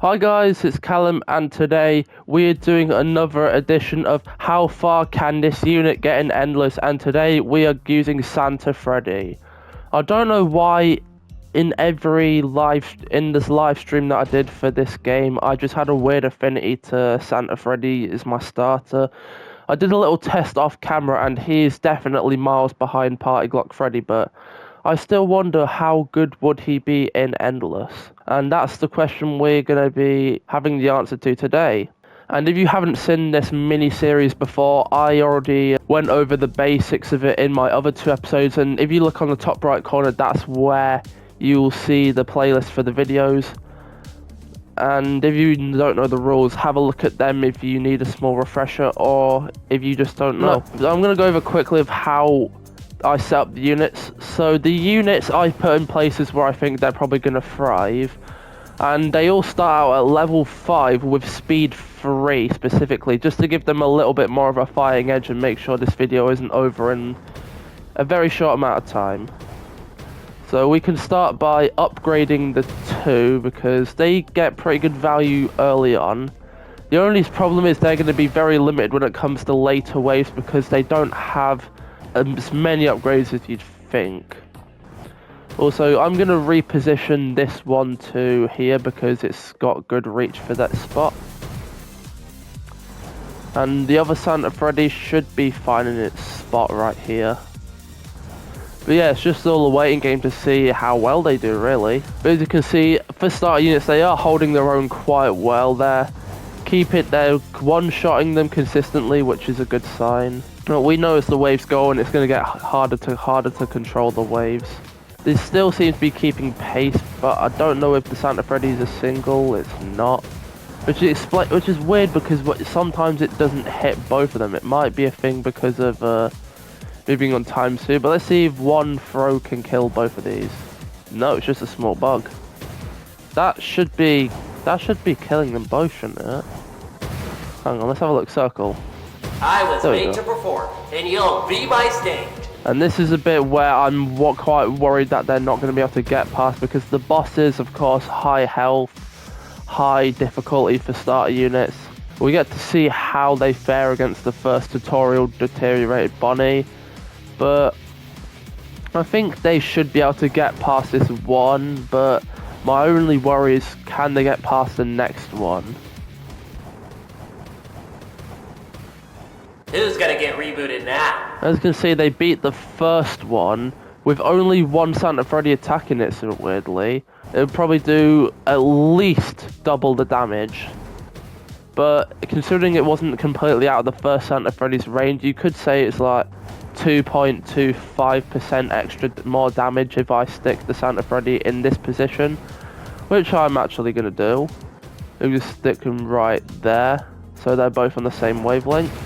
Hi guys, it's Callum and today we are doing another edition of How Far Can This Unit Get in Endless, and today we are using Santa Freddy. I don't know why in this live stream that I did for this game, I just had a weird affinity to Santa Freddy as my starter. I did a little test off camera and he is definitely miles behind Party Glock Freddy, but I still wonder how good would he be in Endless? And that's the question we're going to be having the answer to today. And if you haven't seen this mini-series before, I already went over the basics of it in my other two episodes, and if you look on the top right corner, that's where you'll see the playlist for the videos. And if you don't know the rules, have a look at them if you need a small refresher, or if you just don't know. I'm going to go over quickly of how I set up the units. So the units I put in places where I think they're probably going to thrive, and they all start out at level 5 with speed 3 specifically, just to give them a little bit more of a fighting edge and make sure this video isn't over in a very short amount of time. So we can start by upgrading the 2 because they get pretty good value early on. The only problem is they're going to be very limited when it comes to later waves because they don't have as many upgrades as you'd think. Also, I'm going to reposition this one to here because it's got good reach for that spot. And the other Santa Freddy should be fine in its spot right here. But yeah, it's just all a waiting game to see how well they do, really. But as you can see, for starter units, they are holding their own quite well there. They're one-shotting them consistently, which is a good sign. But we know as the waves go on, it's going to get harder to control the waves. They still seem to be keeping pace, but I don't know if the Santa Freddy is a single. It's not. Which is weird because sometimes it doesn't hit both of them. It might be a thing because of moving on time too. But let's see if one throw can kill both of these. No, it's just a small bug. That should be killing them both, shouldn't it? Hang on, let's have a look. Circle. I was made to perform, and you'll be my stage. And this is a bit where I'm quite worried that they're not going to be able to get past, because the boss is, of course, high health, high difficulty for starter units. We get to see how they fare against the first tutorial deteriorated Bonnie, but I think they should be able to get past this one, but my only worry is, can they get past the next one? Who's gonna get rebooted now? As you can see, they beat the first one with only one Santa Freddy attacking it, so weirdly. It would probably do at least double the damage. But considering it wasn't completely out of the first Santa Freddy's range, you could say it's like 2.25% extra more damage if I stick the Santa Freddy in this position, which I'm actually going to do. We'll just stick them right there, so they're both on the same wavelength.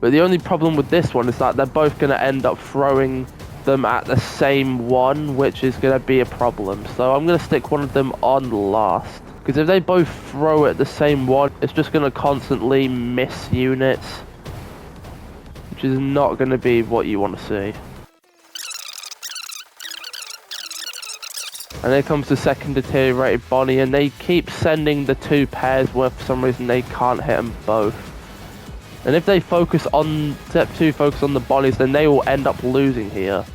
But the only problem with this one is that they're both going to end up throwing them at the same one, which is going to be a problem. So I'm going to stick one of them on last, because if they both throw at the same one, it's just going to constantly miss units, which is not going to be what you want to see. And here comes the second deteriorated Bonnie, and they keep sending the two pairs where for some reason they can't hit them both. And if they focus on step 2, focus on the Bonnies, then they will end up losing here.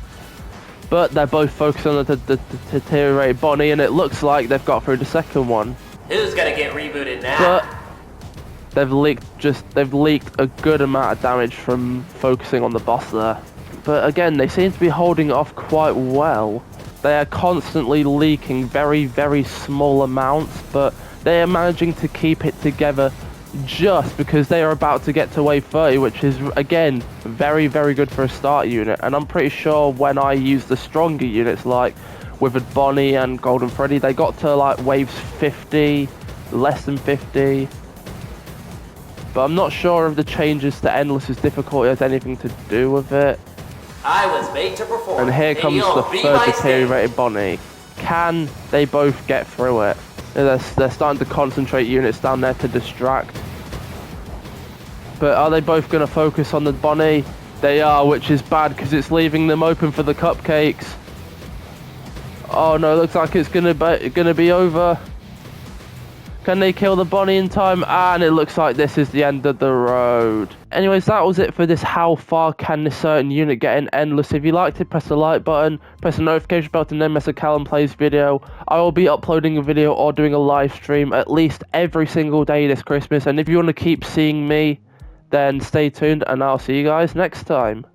But they're both focused on the deteriorated Bonnie, and it looks like they've got through the second one. Who's gonna get rebooted now? But they've leaked a good amount of damage from focusing on the boss there. But again, they seem to be holding it off quite well. They are constantly leaking very, very small amounts, but they are managing to keep it together just because they are about to get to wave 30, which is, again, very, very good for a start unit. And I'm pretty sure when I use the stronger units, like Withered Bonnie and Golden Freddy, they got to like waves 50, less than 50. But I'm not sure if the changes to Endless's difficulty has anything to do with it. I was made to perform, and here comes the third deteriorated Bonnie. Can they both get through it? They're starting to concentrate units down there to distract. But are they both going to focus on the Bonnie? They are, which is bad because it's leaving them open for the cupcakes. Oh no, looks like it's gonna be over. Can they kill the bunny in time? And it looks like this is the end of the road. Anyways, that was it for this how far can this certain unit get in endless. If you liked it, press the like button, press the notification bell to never miss a Callum Plays video. I will be uploading a video or doing a live stream at least every single day this Christmas. And if you want to keep seeing me, then stay tuned and I'll see you guys next time.